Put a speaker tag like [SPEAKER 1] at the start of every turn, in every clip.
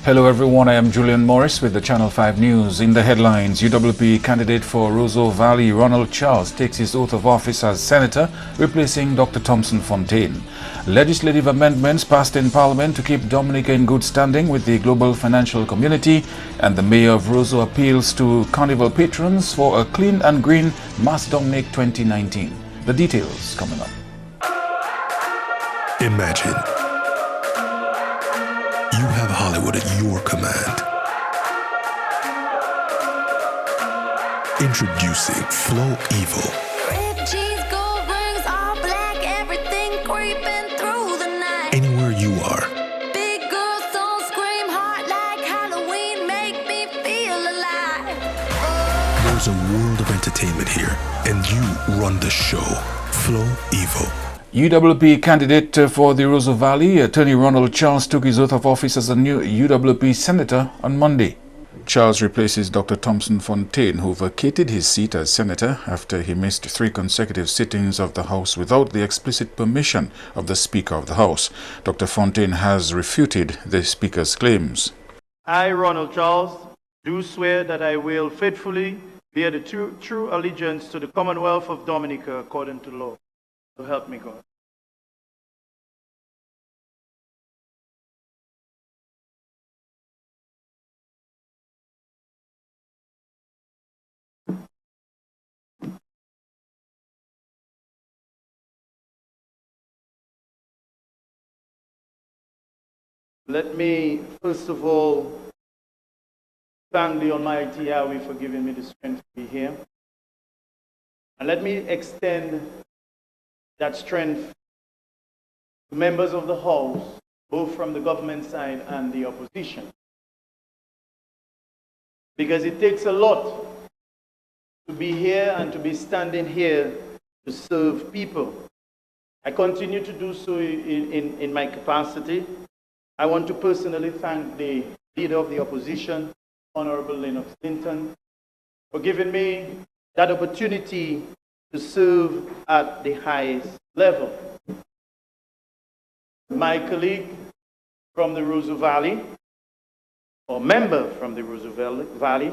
[SPEAKER 1] Hello everyone, I am Julian Morris with the Channel 5 News. In the headlines, UWP candidate for Roseau Valley Ronald Charles takes his oath of office as Senator, replacing Dr. Thompson Fontaine. Legislative amendments passed in Parliament to keep Dominica in good standing with the global financial community, and the Mayor of Roseau appeals to Carnival patrons for a clean and green Mass Dominic 2019. The details coming up.
[SPEAKER 2] Imagine you have Hollywood at your command. Introducing Flow Evil.
[SPEAKER 3] Red cheese, gold rings, all black, everything creeping through the night.
[SPEAKER 2] Anywhere you are.
[SPEAKER 3] Big girls don't scream hard like Halloween, make me feel alive.
[SPEAKER 2] There's a world of entertainment here, and you run the show. Flow Evil.
[SPEAKER 1] UWP candidate for the Roseau Valley, Attorney Ronald Charles took his oath of office as a new UWP Senator on Monday. Charles replaces Dr. Thompson Fontaine, who vacated his seat as Senator after he missed 3 consecutive sittings of the House without the explicit permission of the Speaker of the House. Dr. Fontaine has refuted the Speaker's claims.
[SPEAKER 4] I, Ronald Charles, do swear that I will faithfully bear the true allegiance to the Commonwealth of Dominica according to law. So help me God. Let me, first of all, thank the Almighty Yahweh for giving me the strength to be here. And let me extend that strength to members of the House, both from the government side and the opposition. Because it takes a lot to be here and to be standing here to serve people. I continue to do so in my capacity. I want to personally thank the Leader of the Opposition, Honorable Lennox Linton, for giving me that opportunity to serve at the highest level. My colleague from the Roseau Valley, or member from the Roseau Valley,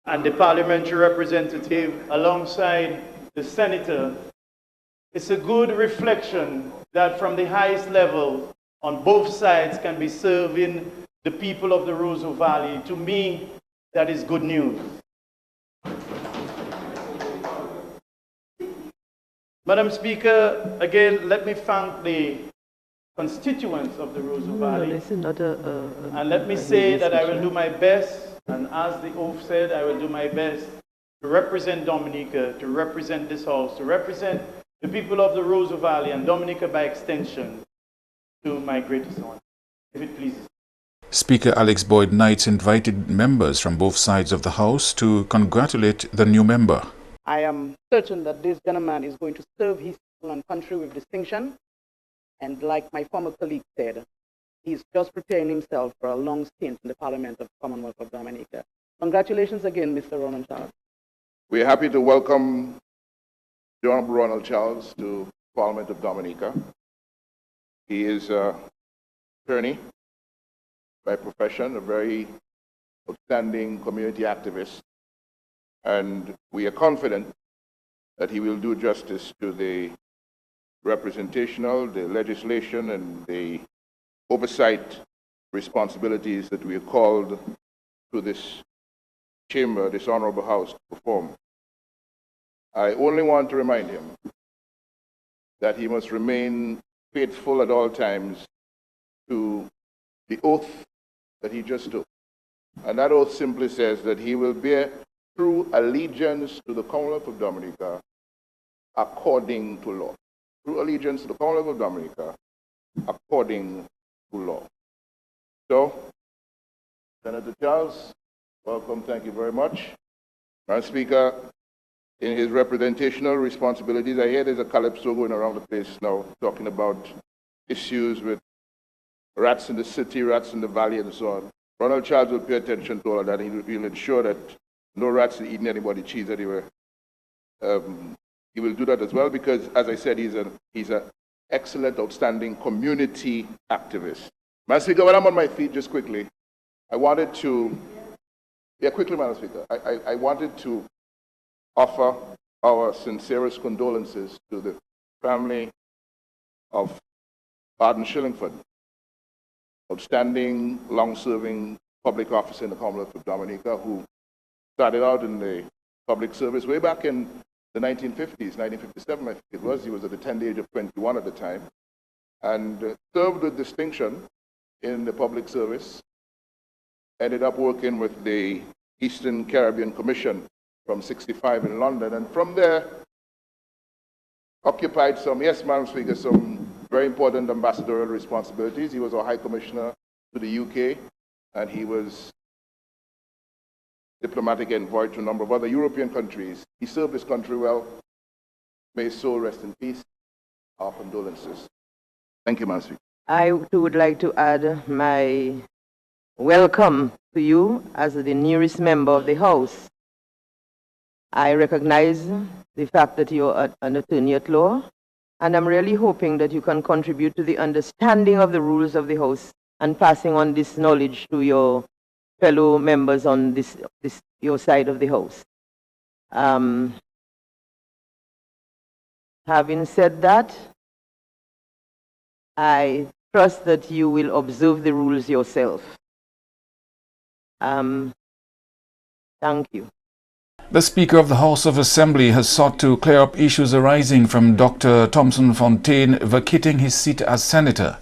[SPEAKER 4] and the parliamentary representative alongside the senator, it's a good reflection that from the highest level on both sides can be serving the people of the Roseau Valley. To me, that is good news. Madam Speaker, again, let me thank the constituents of the Roseau Valley. And let me say that I will do my best, and as the oath said, I will do my best to represent Dominica, to represent this House, to represent the people of the Roseau Valley and Dominica by extension to my greatest honor, if it pleases.
[SPEAKER 1] Speaker Alex Boyd Knights invited members from both sides of the House to congratulate the new member.
[SPEAKER 5] I am certain that this gentleman is going to serve his people and country with distinction. And like my former colleague said, he's just preparing himself for a long stint in the Parliament of the Commonwealth of Dominica. Congratulations again, Mr. Ronald Charles.
[SPEAKER 6] We are happy to welcome the Honorable Ronald Charles to Parliament of Dominica. He is an attorney by profession, a very outstanding community activist. And we are confident that he will do justice to the representational, the legislation, and the oversight responsibilities that we are called to this chamber, this honorable house, to perform. I only want to remind him that he must remain faithful at all times to the oath that he just took. And that oath simply says that he will bear true allegiance to the Commonwealth of Dominica according to law. True allegiance to the Commonwealth of Dominica according to law. So, Senator Charles, welcome, thank you very much. Madam Speaker, in his representational responsibilities, I hear there's a calypso going around the place now, talking about issues with rats in the city, rats in the valley, and so on. Ronald Charles will pay attention to all of that. He'll ensure that no rats are eating anybody's cheese anywhere. He will do that as well because, as I said, he's an excellent, outstanding community activist. Madam Speaker, when I'm on my feet, just quickly, I wanted to, quickly, Madam Speaker, I wanted to offer our sincerest condolences to the family of Arden Shillingford, outstanding, long-serving public officer in the Commonwealth of Dominica, who started out in the public service way back in the 1950s, 1957, I think it was. He was at the tender age of 21 at the time, and served with distinction in the public service. Ended up working with the Eastern Caribbean Commission from 65 in London, and from there occupied some, yes, Madam Speaker, some very important ambassadorial responsibilities. He was our High Commissioner to the UK, and he was diplomatic envoy to a number of other European countries. He served his country well. May his soul rest in peace. Our condolences. Thank you, Madam Speaker.
[SPEAKER 7] I too would like to add my welcome to you as the newest member of the House. I recognize the fact that you're an attorney at law, and I'm really hoping that you can contribute to the understanding of the rules of the House and passing on this knowledge to your fellow members on your side of the House. Having said that, I trust that you will observe the rules yourself. Thank you.
[SPEAKER 1] The Speaker of the House of Assembly has sought to clear up issues arising from Dr. Thompson Fontaine vacating his seat as Senator.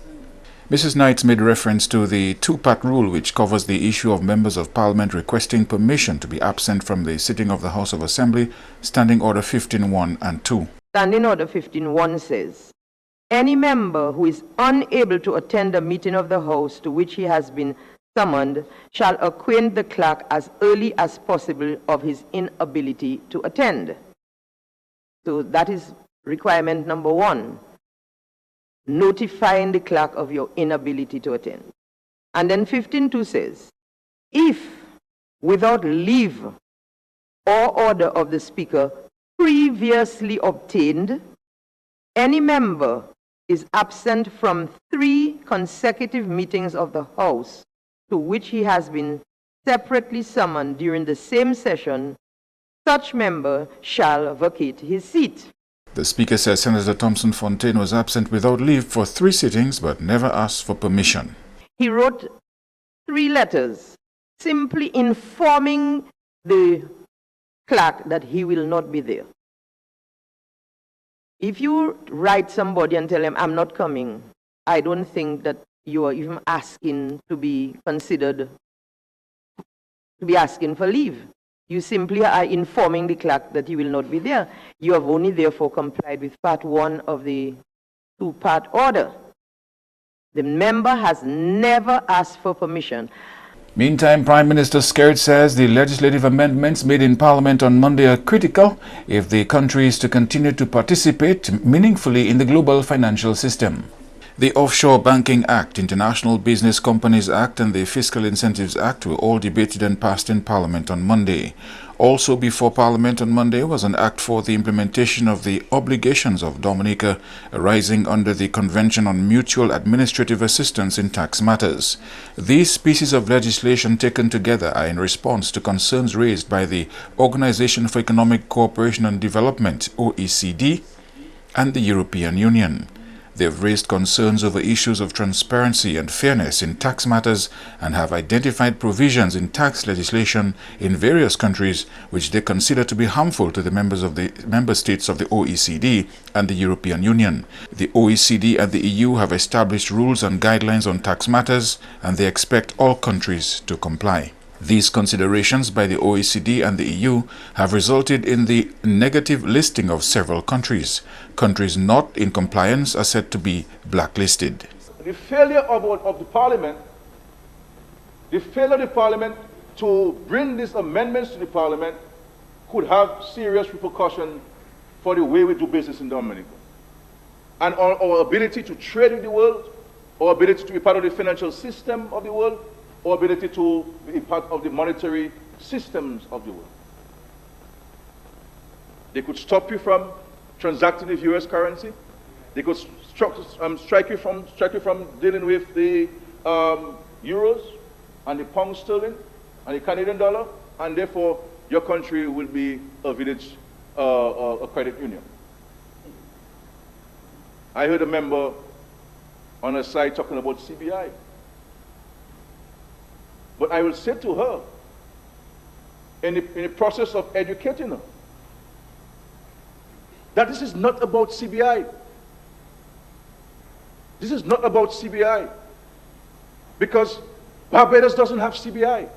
[SPEAKER 1] Mrs. Knight made reference to the two-part rule which covers the issue of members of Parliament requesting permission to be absent from the sitting of the House of Assembly, Standing Order 15.1 and 2.
[SPEAKER 7] Standing Order 15.1 says, any member who is unable to attend a meeting of the House to which he has been summoned shall acquaint the clerk as early as possible of his inability to attend. So that is requirement number 1. Notifying the clerk of your inability to attend. And then 15.2 says, if without leave or order of the Speaker previously obtained, any member is absent from 3 consecutive meetings of the House to which he has been separately summoned during the same session, such member shall vacate his seat.
[SPEAKER 1] The Speaker says Senator Thompson Fontaine was absent without leave for 3 sittings but never asked for permission.
[SPEAKER 7] He wrote 3 letters simply informing the clerk that he will not be there. If you write somebody and tell them, I'm not coming, I don't think that you are even asking to be considered, to be asking for leave. You simply are informing the clerk that you will not be there. You have only therefore complied with part 1 of the 2-part order. The member has never asked for permission.
[SPEAKER 1] Meantime, Prime Minister Skerrit says the legislative amendments made in Parliament on Monday are critical if the country is to continue to participate meaningfully in the global financial system. The Offshore Banking Act, International Business Companies Act and the Fiscal Incentives Act were all debated and passed in Parliament on Monday. Also before Parliament on Monday was an act for the implementation of the obligations of Dominica arising under the Convention on Mutual Administrative Assistance in Tax Matters. These pieces of legislation taken together are in response to concerns raised by the Organization for Economic Cooperation and Development, OECD, and the European Union. They have raised concerns over issues of transparency and fairness in tax matters and have identified provisions in tax legislation in various countries which they consider to be harmful to the member states of the OECD and the European Union. The OECD and the EU have established rules and guidelines on tax matters, and they expect all countries to comply. These considerations by the OECD and the EU have resulted in the negative listing of several countries. Countries not in compliance are said to be blacklisted.
[SPEAKER 8] The failure of the Parliament to bring these amendments to the Parliament could have serious repercussions for the way we do business in Dominica. And our ability to trade with the world, our ability to be part of the financial system of the world, or ability to be part of the monetary systems of the world. They could stop you from transacting with US currency. They could strike you from dealing with the euros and the pound sterling and the Canadian dollar, and therefore your country will be a village, a credit union. I heard a member on a side talking about CBI. But I will say to her, in the process of educating her, that this is not about CBI. This is not about CBI. Because Barbados doesn't have CBI.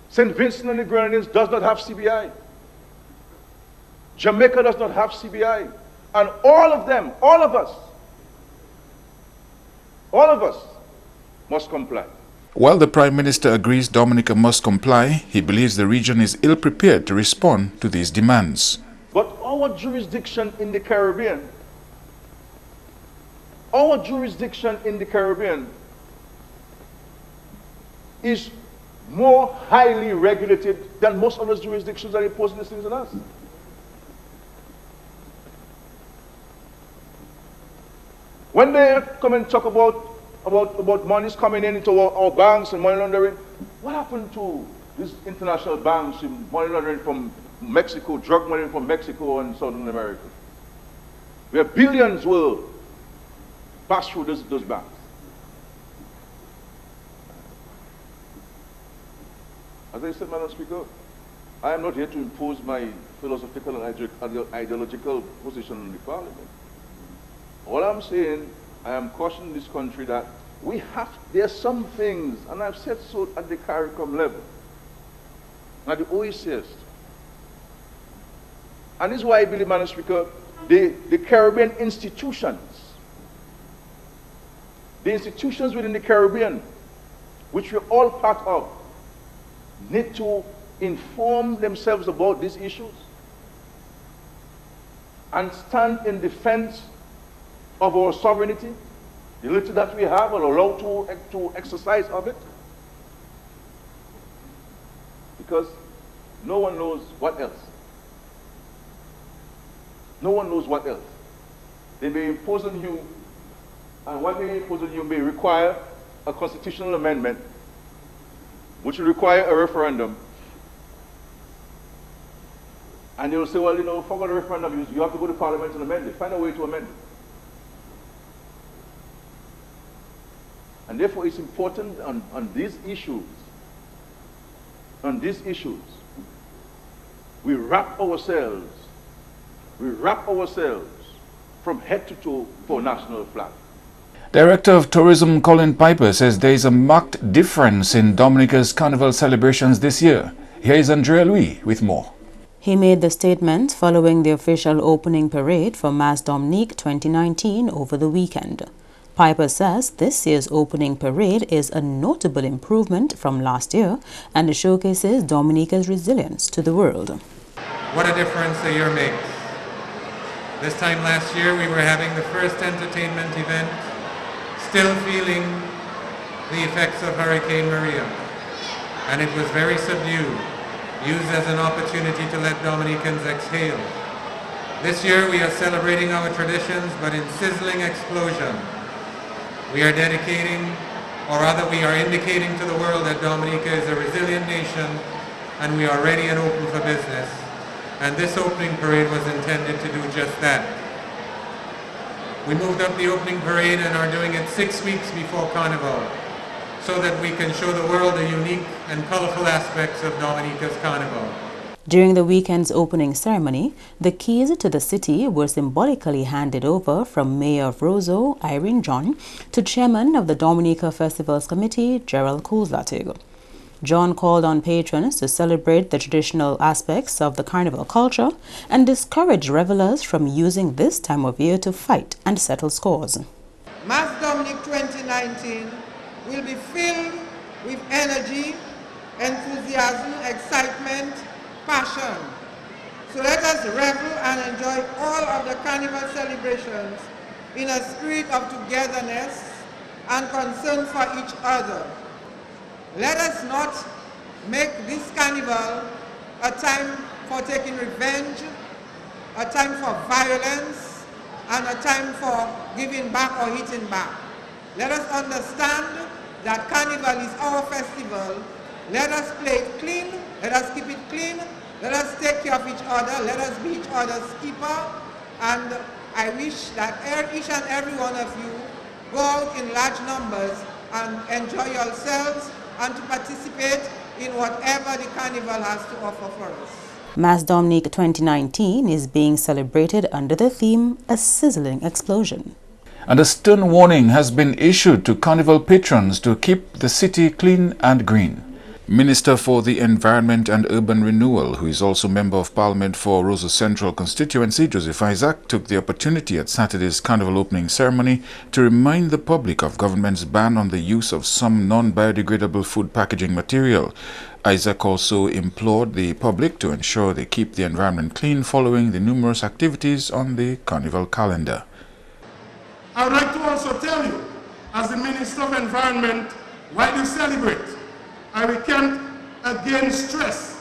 [SPEAKER 8] St. Vincent and the Grenadines does not have CBI. Jamaica does not have CBI. And all of them, all of us must comply.
[SPEAKER 1] While the Prime Minister agrees Dominica must comply, he believes the region is ill-prepared to respond to these demands.
[SPEAKER 8] But our jurisdiction in the Caribbean is more highly regulated than most of those jurisdictions that are imposing these things on us. When they come and talk about monies coming into our banks and money laundering, what happened to these international banks and money laundering from Mexico, drug money from Mexico and Southern America? Where billions will pass through those banks. As I said, Madam Speaker, I am not here to impose my philosophical and ideological position on the Parliament. All I'm saying, I am cautioning this country that there are some things, and I've said so at the CARICOM level, at the OECS. And this is why I believe, Madam Speaker, the Caribbean institutions, the institutions within the Caribbean, which we're all part of, need to inform themselves about these issues and stand in defense of our sovereignty, the little that we have, or allowed to exercise of it. Because no one knows what else. No one knows what else. They may impose on you, and what they impose on you may require a constitutional amendment, which will require a referendum. And they will say, well, forget the referendum, you have to go to Parliament and amend it. Find a way to amend it. And therefore it's important on these issues, we wrap ourselves from head to toe for a national flag.
[SPEAKER 1] Director of Tourism Colin Piper says there is a marked difference in Dominica's Carnival celebrations this year. Here is Andrea Louis with more.
[SPEAKER 9] He made the statement following the official opening parade for Mas Dominique 2019 over the weekend. Piper says this year's opening parade is a notable improvement from last year and it showcases Dominica's resilience to the world.
[SPEAKER 10] What a difference a year makes. This time last year we were having the first entertainment event, still feeling the effects of Hurricane Maria, and it was very subdued, used as an opportunity to let Dominicans exhale. This year we are celebrating our traditions, but in sizzling explosion. We are dedicating, or rather we are indicating to the world that Dominica is a resilient nation and we are ready and open for business. And this opening parade was intended to do just that. We moved up the opening parade and are doing it 6 weeks before Carnival, so that we can show the world the unique and colorful aspects of Dominica's Carnival.
[SPEAKER 9] During the weekend's opening ceremony, the keys to the city were symbolically handed over from Mayor of Roseau, Irene John, to Chairman of the Dominica Festivals Committee, Gerald Koolsvatig. John called on patrons to celebrate the traditional aspects of the Carnival culture and discouraged revelers from using this time of year to fight and settle scores.
[SPEAKER 11] Mas Dominique 2019 will be filled with energy, enthusiasm, excitement, passion. So let us revel and enjoy all of the Carnival celebrations in a spirit of togetherness and concern for each other. Let us not make this Carnival a time for taking revenge, a time for violence, and a time for giving back or hitting back. Let us understand that Carnival is our festival. Let us play it clean. Let us keep it clean. Let us take care of each other. Let us be each other's keeper. And I wish that each and every one of you go out in large numbers and enjoy yourselves and to participate in whatever the Carnival has to offer for us.
[SPEAKER 9] Mass Dominique 2019 is being celebrated under the theme A Sizzling Explosion.
[SPEAKER 1] And a stern warning has been issued to Carnival patrons to keep the city clean and green. Minister for the Environment and Urban Renewal, who is also Member of Parliament for Roseau Central constituency, Joseph Isaac, took the opportunity at Saturday's Carnival opening ceremony to remind the public of government's ban on the use of some non-biodegradable food packaging material. Isaac also implored the public to ensure they keep the environment clean following the numerous activities on the Carnival calendar.
[SPEAKER 12] I would like to also tell you, as the Minister of Environment, while you celebrate, I can't again stress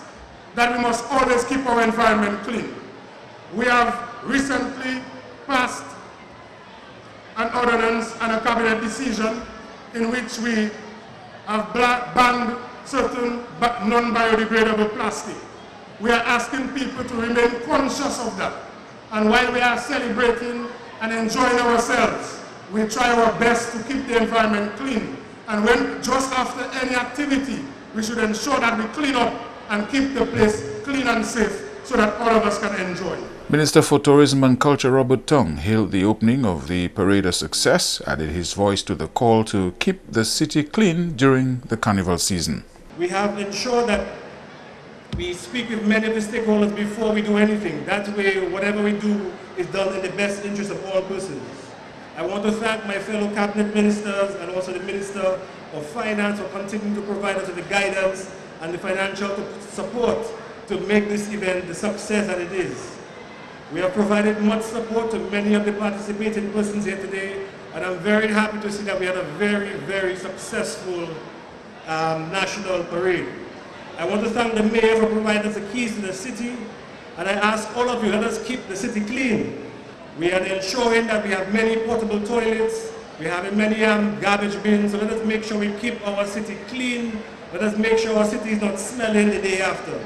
[SPEAKER 12] that we must always keep our environment clean. We have recently passed an ordinance and a cabinet decision in which we have banned certain non-biodegradable plastic. We are asking people to remain conscious of that. And while we are celebrating and enjoying ourselves, we try our best to keep the environment clean. And when just after any activity, we should ensure that we clean up and keep the place clean and safe so that all of us can enjoy.
[SPEAKER 1] Minister for Tourism and Culture Robert Tung hailed the opening of the parade a success, added his voice to the call to keep the city clean during the Carnival season.
[SPEAKER 12] We have ensured that we speak with many of the stakeholders before we do anything. That way, whatever we do is done in the best interest of all persons. I want to thank my fellow cabinet ministers and also the Minister of Finance for continuing to provide us with the guidance and the financial support to make this event the success that it is. We have provided much support to many of the participating persons here today, and I'm very happy to see that we had a very, very successful national parade. I want to thank the Mayor for providing us the keys to the city, and I ask all of you, let us keep the city clean. We are ensuring that we have many portable toilets, we have many garbage bins, so let us make sure we keep our city clean. Let us make sure our city is not smelling the day after.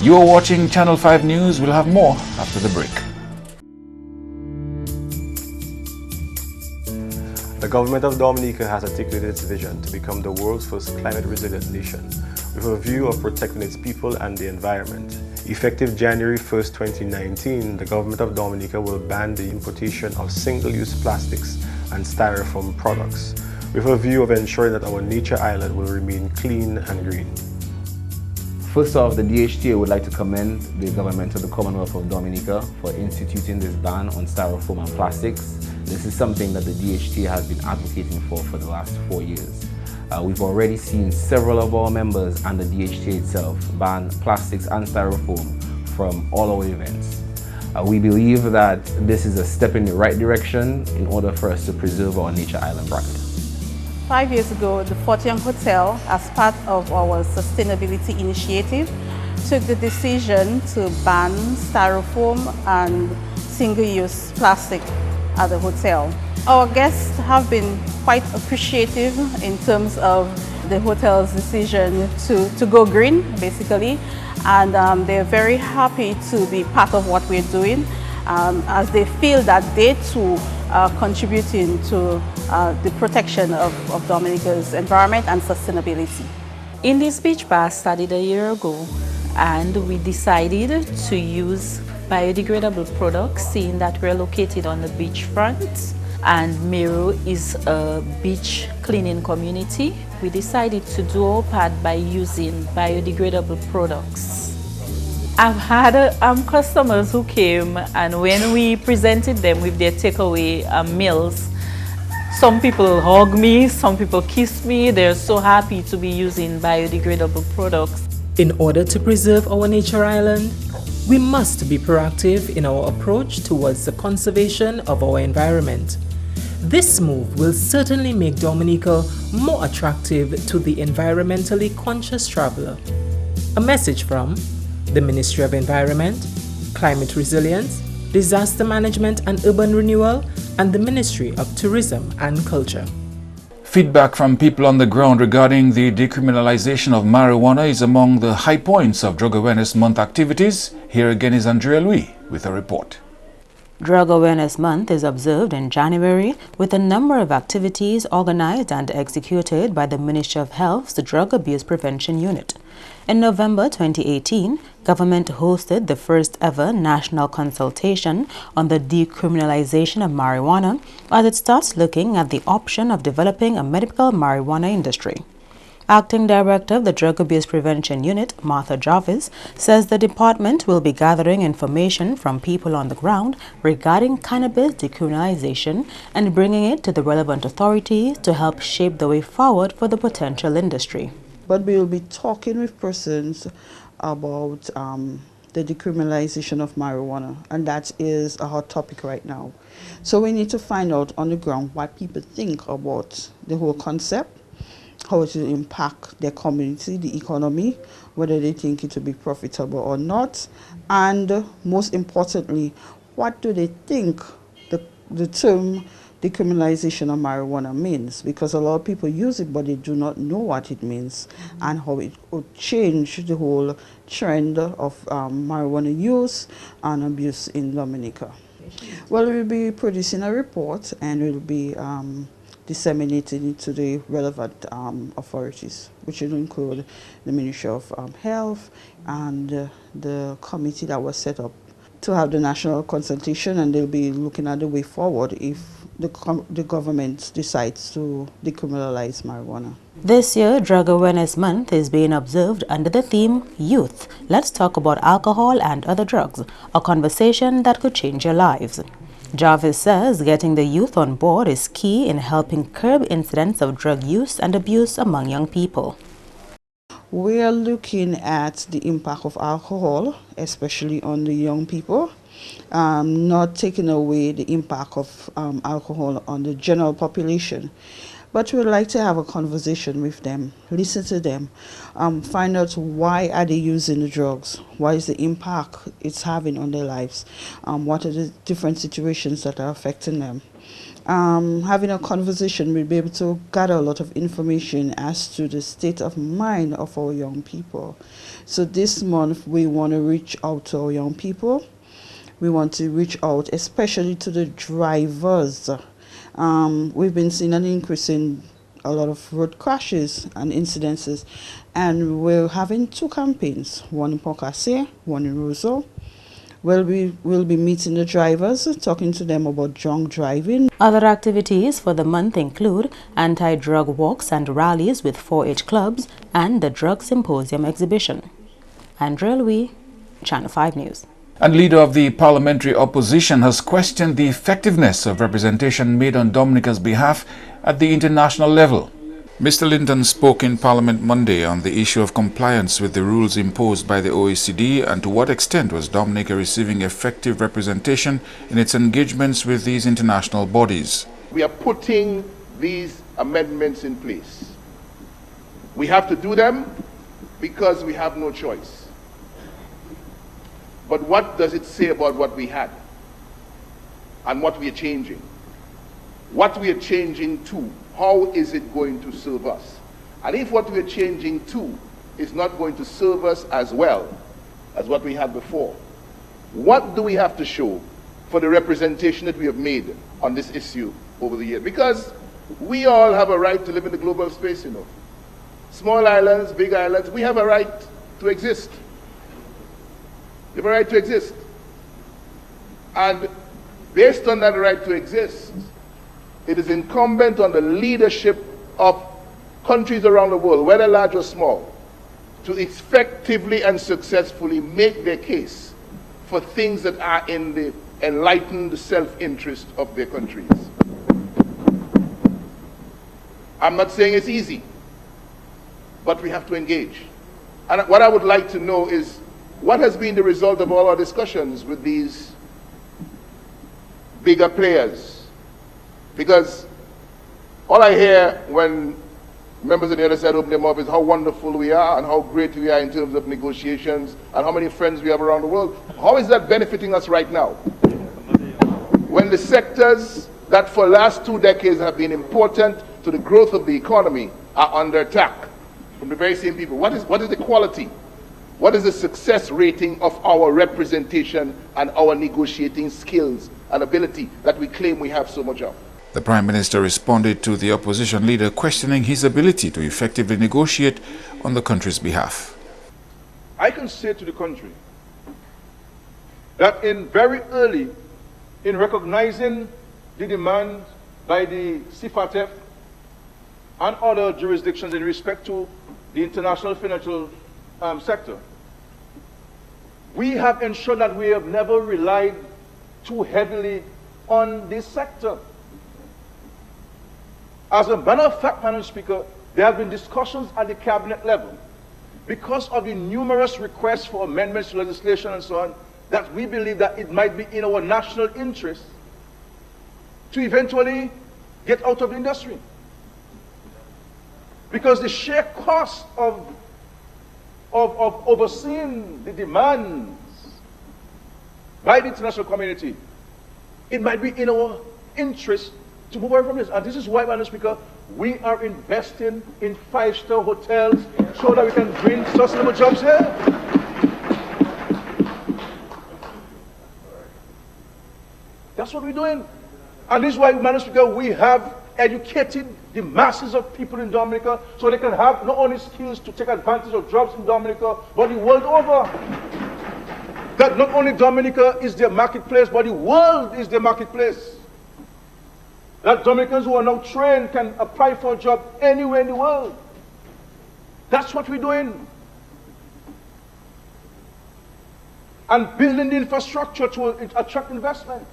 [SPEAKER 1] You are watching Channel 5 News. We'll have more after the break.
[SPEAKER 13] The government of Dominica has articulated its vision to become the world's first climate-resilient nation, with a view of protecting its people and the environment. Effective January 1st, 2019, the government of Dominica will ban the importation of single-use plastics and styrofoam products, with a view of ensuring that our nature island will remain clean and green.
[SPEAKER 14] First off, the DHTA would like to commend the government of the Commonwealth of Dominica for instituting this ban on styrofoam and plastics. This is something that the DHTA has been advocating for the last 4 years. We've already seen several of our members and the DHTA itself ban plastics and styrofoam from all our events. We believe that this is a step in the right direction in order for us to preserve our Nature Island brand.
[SPEAKER 15] 5 years ago, the Fort Young Hotel, as part of our sustainability initiative, took the decision to ban styrofoam and single-use plastic at the hotel. Our guests have been quite appreciative in terms of the hotel's decision to go green, basically, and they're very happy to be part of what we're doing, as they feel that they too are contributing to the protection of Dominica's environment and sustainability.
[SPEAKER 16] In this beach bar started a year ago, and we decided to use biodegradable products, seeing that we're located on the beachfront and Meru is a beach cleaning community. We decided to do our part by using biodegradable products. I've had customers who came, and when we presented them with their takeaway meals, some people hug me, some people kiss me. They're so happy to be using biodegradable products.
[SPEAKER 17] In order to preserve our nature island, we must be proactive in our approach towards the conservation of our environment. This move will certainly make Dominica more attractive to the environmentally conscious traveler. A message from the Ministry of Environment, Climate Resilience, Disaster Management and Urban Renewal, and the Ministry of Tourism and Culture.
[SPEAKER 1] Feedback from people on the ground regarding the decriminalization of marijuana is among the high points of Drug Awareness Month activities. Here again is Andrea Louis with a report.
[SPEAKER 9] Drug Awareness Month is observed in January with a number of activities organized and executed by the Ministry of Health's Drug Abuse Prevention Unit. In November 2018, government hosted the first ever national consultation on the decriminalization of marijuana as it starts looking at the option of developing a medical marijuana industry. Acting Director of the Drug Abuse Prevention Unit, Martha Jarvis, says the department will be gathering information from people on the ground regarding cannabis decriminalization and bringing it to the relevant authorities to help shape the way forward for the potential industry.
[SPEAKER 18] But we will be talking with persons about the decriminalization of marijuana, and that is a hot topic right now. So we need to find out on the ground what people think about the whole concept, how it will impact their community, the economy, whether they think it will be profitable or not, and most importantly, what do they think the term decriminalization of marijuana means, because a lot of people use it but they do not know what it means and how it would change the whole trend of marijuana use and abuse in Dominica. Well, we'll be producing a report and we'll be disseminating it to the relevant authorities, which will include the Ministry of Health and the committee that was set up to have the national consultation, and they'll be looking at the way forward if the government decides to decriminalize marijuana.
[SPEAKER 9] This year, Drug Awareness Month is being observed under the theme Youth. Let's talk about alcohol and other drugs, a conversation that could change your lives. Jarvis says getting the youth on board is key in helping curb incidents of drug use and abuse among young people.
[SPEAKER 18] We are looking at the impact of alcohol, especially on the young people, not taking away the impact of alcohol on the general population. But we would like to have a conversation with them, listen to them, find out why are they using the drugs, what is the impact it's having on their lives, what are the different situations that are affecting them. Having a conversation, we'll be able to gather a lot of information as to the state of mind of our young people. So this month, we want to reach out to our young people. We want to reach out especially to the drivers. We've been seeing an increase in a lot of road crashes and incidences, and we're having two campaigns, one in Port Cassé, one in Roseau. We'll be meeting the drivers, talking to them about drunk driving.
[SPEAKER 9] Other activities for the month include anti-drug walks and rallies with 4-H clubs and the Drug Symposium exhibition. Andrea Louis, Channel 5 News.
[SPEAKER 1] And leader of the parliamentary opposition has questioned the effectiveness of representation made on Dominica's behalf at the international level. Mr. Linton spoke in Parliament Monday on the issue of compliance with the rules imposed by the OECD and to what extent was Dominica receiving effective representation in its engagements with these international bodies.
[SPEAKER 6] We are putting these amendments in place. We have to do them because we have no choice. But what does it say about what we had and what we are changing? What we are changing to, how is it going to serve us? And if what we are changing to is not going to serve us as well as what we had before, what do we have to show for the representation that we have made on this issue over the years? Because we all have a right to live in the global space, you know. Small islands, big islands, we have a right to exist. We have a right to exist. And based on that right to exist, it is incumbent on the leadership of countries around the world, whether large or small, to effectively and successfully make their case for things that are in the enlightened self-interest of their countries. I'm not saying it's easy, but we have to engage. And what I would like to know is, what has been the result of all our discussions with these bigger players? Because all I hear when members of the other side open their mouth is how wonderful we are and how great we are in terms of negotiations and how many friends we have around the world. How is that benefiting us right now? when the sectors that for the last 2 decades have been important to the growth of the economy are under attack from the very same people? What is the quality? What is the success rating of our representation and our negotiating skills and ability that we claim we have so much of?
[SPEAKER 1] The Prime Minister responded to the opposition leader questioning his ability to effectively negotiate on the country's behalf.
[SPEAKER 8] I can say to the country that very early in recognizing the demand by the CFATF and other jurisdictions in respect to the international financial sector, we have ensured that we have never relied too heavily on this sector. As a matter of fact, Madam Speaker, there have been discussions at the cabinet level because of the numerous requests for amendments to legislation and so on, that we believe that it might be in our national interest to eventually get out of the industry. Because the sheer cost of overseeing the demands by the international community, it might be in our interest to move away from this. And this is why, Madam Speaker, we are investing in 5-star hotels so that we can bring sustainable jobs here. That's what we're doing. And this is why, Madam Speaker, we have educated the masses of people in Dominica so they can have not only skills to take advantage of jobs in Dominica, but the world over. That not only Dominica is their marketplace, but the world is their marketplace. That Dominicans who are now trained can apply for a job anywhere in the world. That's what we're doing. And building the infrastructure to attract investment.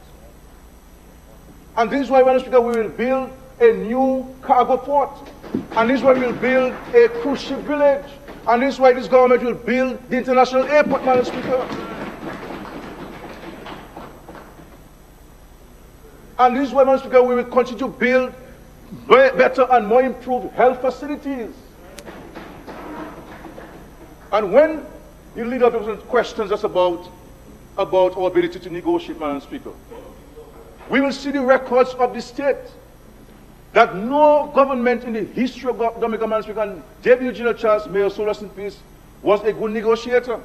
[SPEAKER 8] And this is why, Madam Speaker, we will build a new cargo port. And this is why we will build a cruise ship village. And this is why this government will build the international airport, Madam Speaker. And this is why, Madam Speaker, we will continue to build better and more improved health facilities. And when you lead up to questions just about our ability to negotiate, Madam Speaker, we will see the records of the state that no government in the history of Dominica, Madam Speaker, and Deputy General Charles Mayor Solas in Peace was a good negotiator.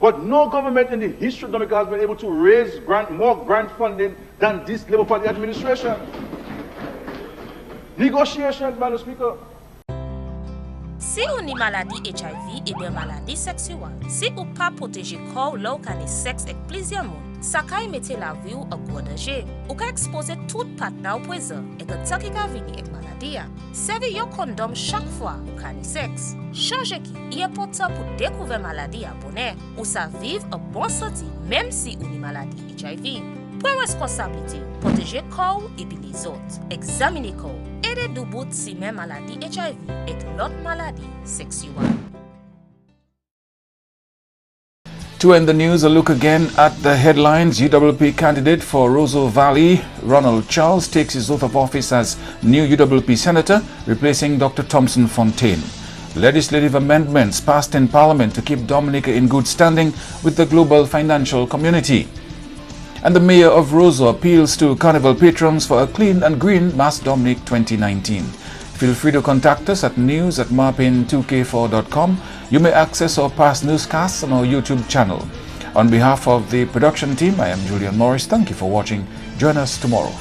[SPEAKER 8] But no government in the history of Dominica has been able to raise more grant funding than this Labour Party administration. Negotiation, Madam Speaker.
[SPEAKER 19] Si ou ni maladie HIV et bien maladie sexuelle, si ou pas protéger corps là ou kane sexe avec plusieurs monde, ça kay mette la vie ou à gros danger. Ou ka exposer tout partenaire au poison et que ça qui ka vini avec maladie. Servi yo condom chaque fois ou kane sexe. Changer qui est important pour découvrir maladie à bonheur ou ça vivre en bonne santé même si ou ni maladie HIV. Pour responsabilité, protéger corps et puis les autres. Examiner corps. Aider du bout si même maladie HIV et l'autre maladie sexuelle.
[SPEAKER 1] To end the news, a look again at the headlines. UWP candidate for Roseau Valley, Ronald Charles, takes his oath of office as new UWP senator, replacing Dr. Thompson Fontaine. Legislative amendments passed in Parliament to keep Dominica in good standing with the global financial community. And the mayor of Roseau appeals to Carnival patrons for a clean and green Mass Dominic 2019. Feel free to contact us at news@marpin2k4.com. You may access our past newscasts on our YouTube channel. On behalf of the production team, I am Julian Morris. Thank you for watching. Join us tomorrow.